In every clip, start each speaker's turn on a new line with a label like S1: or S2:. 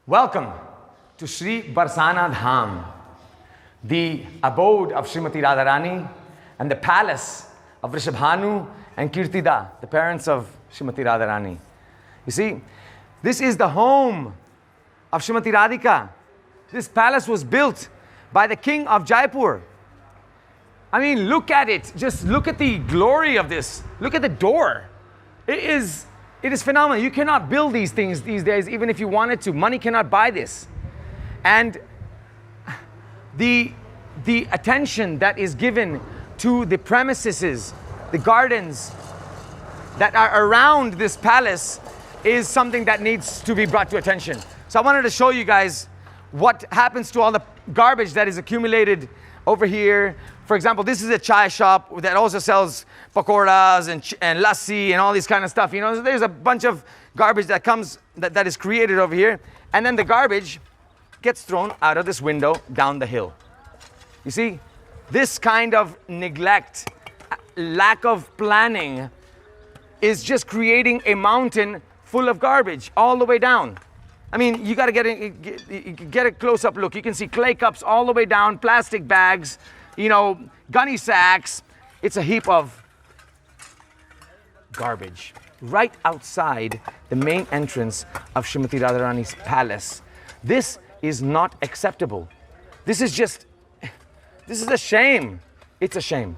S1: Welcome to Sri Barsana Dham, the abode of Srimati Radha Rani and the palace of Rishabhanu and Kirtida, the parents of Srimati Radha Rani. You see, this is the home of Srimati Radhika. This palace was built by the king of Jaipur. I mean, look at it. Just look at the glory of this. Look at the door. It is phenomenal. You cannot build these things these days, even if you wanted to. Money cannot buy this. And the attention that is given to the premises, the gardens that are around this palace is something that needs to be brought to attention. So I wanted to show you guys what happens to all the garbage that is accumulated over here. For example, this is a chai shop that also sells pakoras and lassi and all this kind of stuff. You know, there's a bunch of garbage that comes, that is created over here. And then the garbage gets thrown out of this window down the hill. You see, this kind of neglect, lack of planning is just creating a mountain full of garbage all the way down. I mean, you got to get a close-up look. You can see clay cups all the way down, plastic bags, you know, gunny sacks. It's a heap of garbage right outside the main entrance of Srimati Radharani's palace. This is not acceptable. This is a shame. It's a shame.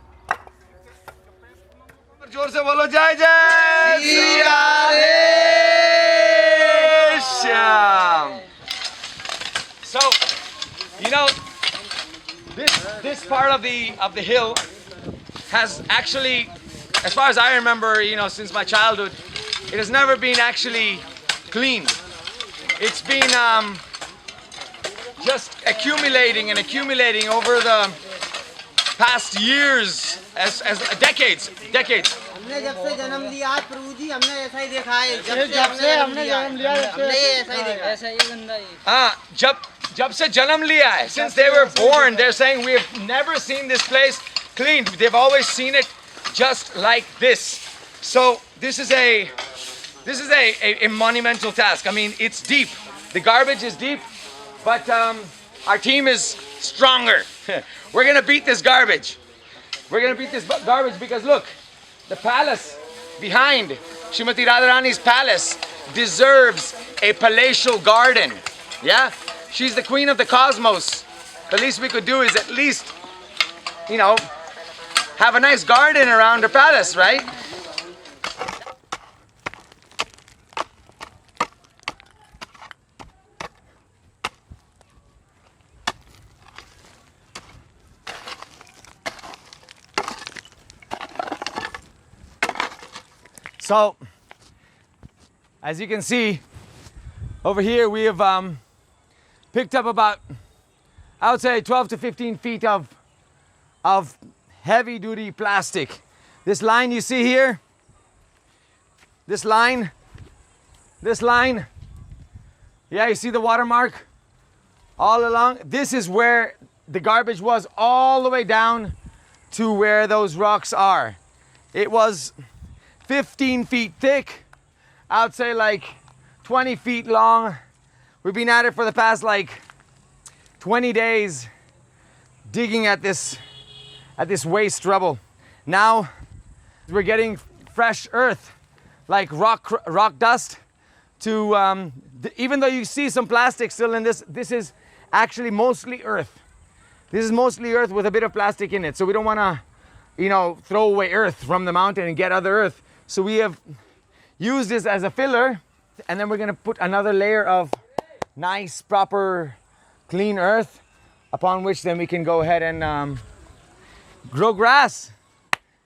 S1: So, you know, this part of the hill has actually, as far as I remember, you know, since my childhood, it has never been actually cleaned. It's been just accumulating and accumulating over the past years, as decades.
S2: हमने जब से जन्म लिया है प्रभु जी हमने ऐसा ही देखा है जब से हमने जन्म लिया हमने ऐसा ही देखा ऐसा ही गंदा ही
S1: जब से जन्म लिया है, since they were born, they're saying we have never seen this place cleaned. They've always seen it just like this. So this is a monumental task. I mean, it's deep. The garbage is deep, but our team is stronger. We're gonna beat this garbage. We're gonna beat this garbage because look, the palace behind Srimati Radharani's palace deserves a palatial garden. Yeah? She's the queen of the cosmos. The least we could do is at least, you know, have a nice garden around her palace, right? So, as you can see, over here we have picked up about, I would say 12 to 15 feet of heavy duty plastic. This line you see here, this line, yeah, you see the watermark all along? This is where the garbage was all the way down to where those rocks are. It was 15 feet thick, I would say like 20 feet long. We've been at it for the past like 20 days digging at this waste rubble. Now we're getting fresh earth, like rock dust to, even though you see some plastic still in this is actually mostly earth. This is mostly earth with a bit of plastic in it. So we don't want to, you know, throw away earth from the mountain and get other earth. So we have used this as a filler, and then we're going to put another layer of nice, proper, clean earth, upon which then we can go ahead and grow grass,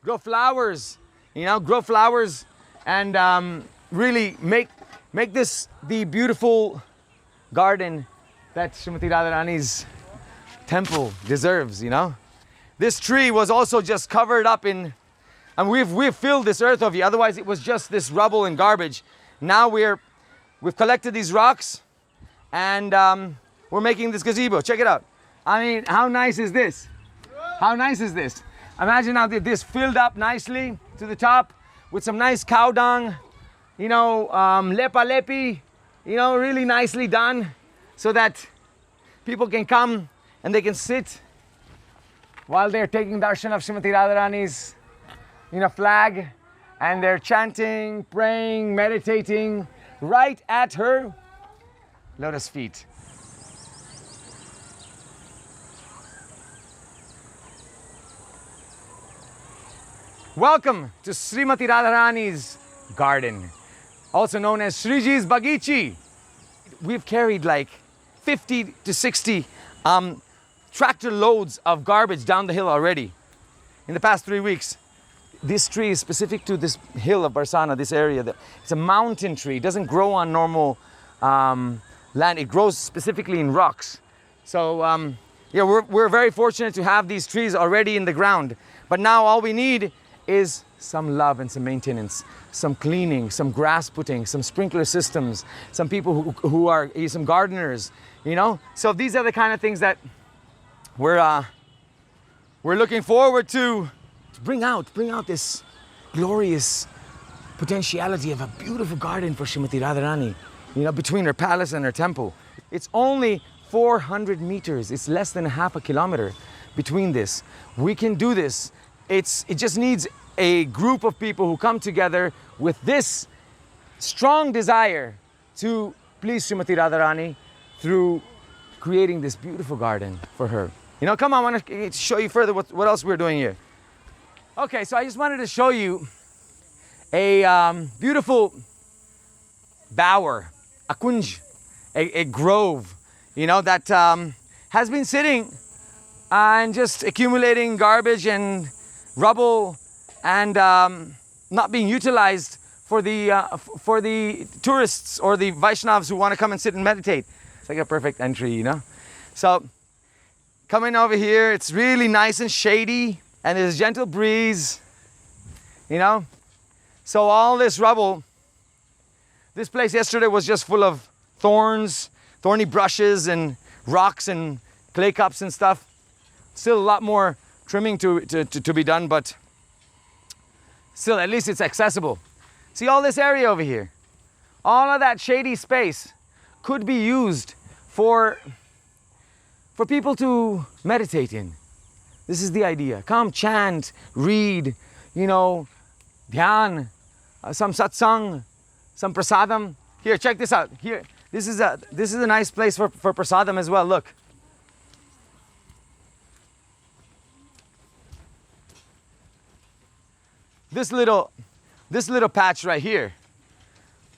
S1: grow flowers, you know, and really make this the beautiful garden that Srimati Radharani's temple deserves, you know. This tree was also just covered up in, and we've filled this earth over here. Otherwise, it was just this rubble and garbage. Now we've collected these rocks, and we're making this gazebo. Check it out. I mean, how nice is this? How nice is this? Imagine now this filled up nicely to the top with some nice cow dung, you know, lepa lepi, you know, really nicely done. so that people can come and they can sit while they're taking darshan of Srimati Radha Rani's flag, and they're chanting, praying, meditating right at her lotus feet. Welcome to Srimati Radha Rani's garden, also known as Shriji's Bagichi. We've carried like 50 to 60 tractor loads of garbage down the hill already in the past 3 weeks. This tree is specific to this hill of Barsana, this area. It's a mountain tree. It doesn't grow on normal land. It grows specifically in rocks. So yeah, we're very fortunate to have these trees already in the ground. But now all we need is some love and some maintenance, some cleaning, some grass putting, some sprinkler systems, some people who are some gardeners, So these are the kind of things that we're looking forward to bring out this glorious potentiality of a beautiful garden for Srimati Radha Rani, between her palace and her temple. It's only 400 meters. It's less than half a kilometer between this. We can do this. It just needs a group of people who come together with this strong desire to please Srimati Radha Rani through creating this beautiful garden for her. Come on, I want to show you further what else we're doing here. Okay, so I just wanted to show you a beautiful bower, a kunj, a grove, that has been sitting and just accumulating garbage and rubble and not being utilized for the tourists or the Vaishnavas who want to come and sit and meditate. It's like a perfect entry, So coming over here, it's really nice and shady, and there's a gentle breeze, So all this rubble, this place yesterday was just full of thorny brushes and rocks and clay cups and stuff. Still a lot more trimming to be done, but still, at least it's accessible. See all this area over here? All of that shady space could be used for people to meditate in. This is the idea. Come chant, read, dhyan, some satsang, some prasadam. Here, check this out. Here, this is a nice place for prasadam as well. Look. This little patch right here.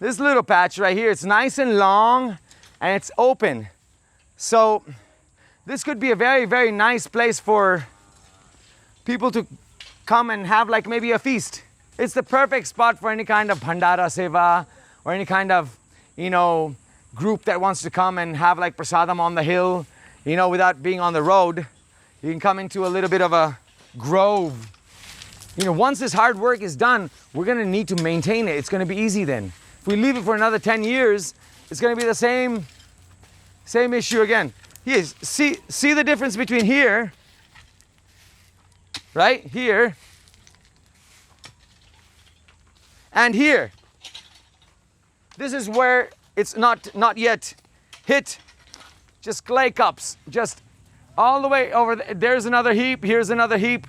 S1: This little patch right here, it's nice and long and it's open. So this could be a very, very nice place for people to come and have like maybe a feast. It's the perfect spot for any kind of bhandara seva or any kind of, group that wants to come and have like prasadam on the hill, without being on the road. You can come into a little bit of a grove. Once this hard work is done, we're going to need to maintain it. It's going to be easy then. If we leave it for another 10 years, it's going to be the same issue again. Here, see the difference between here, right? Here, and here. This is where it's not yet hit. Just clay cups, just all the way over there. There's another heap, here's another heap.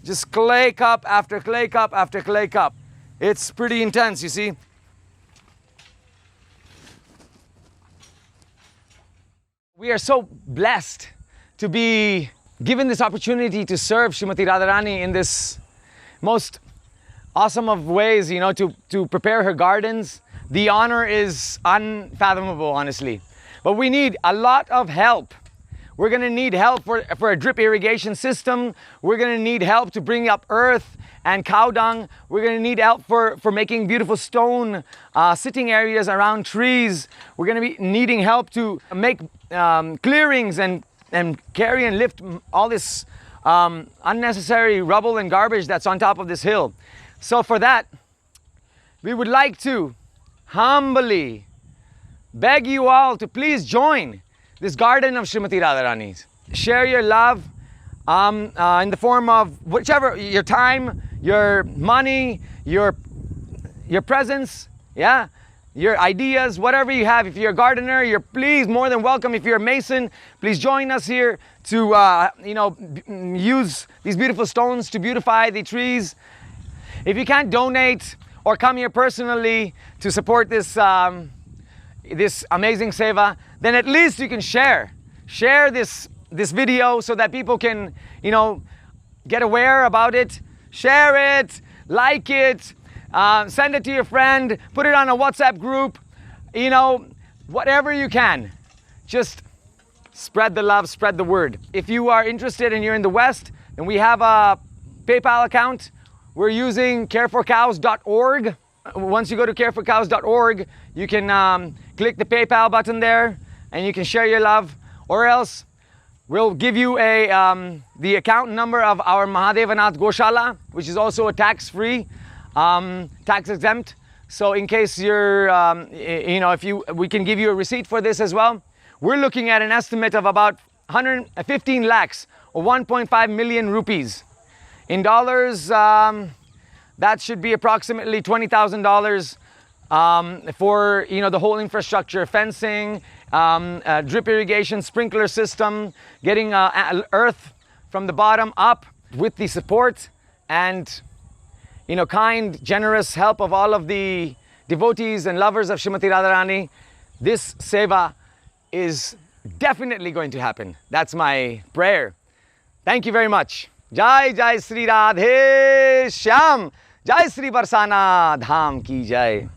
S1: Just clay cup after clay cup after clay cup. It's pretty intense, you see. We are so blessed to be given this opportunity to serve Srimati Radha Rani in this most awesome of ways, to prepare her gardens. The honor is unfathomable, honestly. But we need a lot of help. We're going to need help for a drip irrigation system. We're going to need help to bring up earth and cow dung. We're going to need help for making beautiful stone sitting areas around trees. We're going to be needing help to make clearings and carry and lift all this unnecessary rubble and garbage that's on top of this hill. So for that, we would like to humbly beg you all to please join this garden of Srimati Radha Rani. Share your love in the form of whichever, your time, your money, your presence, yeah, your ideas, whatever you have. If you're a gardener, you're please more than welcome. If you're a mason, please join us here to use these beautiful stones to beautify the trees. If you can't donate or come here personally to support this this amazing seva, then at least you can share this video so that people can get aware about it. Share it, like it, send it to your friend, put it on a WhatsApp group, whatever you can. Just spread the love, spread the word. If you are interested and you're in the West, then we have a PayPal account. We're using careforcows.org. Once you go to careforcows.org, you can click the PayPal button there and you can share your love, or else we'll give you the account number of our Mahadevanath Goshala, which is also a tax-free, tax-exempt. So in case you're, we can give you a receipt for this as well. We're looking at an estimate of about 115 lakhs or 1.5 million rupees. In dollars, that should be approximately $20,000 for the whole infrastructure, fencing, drip irrigation, sprinkler system, getting earth from the bottom up with the support and kind, generous help of all of the devotees and lovers of Srimati Radha Rani. This seva is definitely going to happen. That's my prayer. Thank you very much. Jai Jai Sri Radhe Shyam. Jai Sri Barsana Dham ki Jai.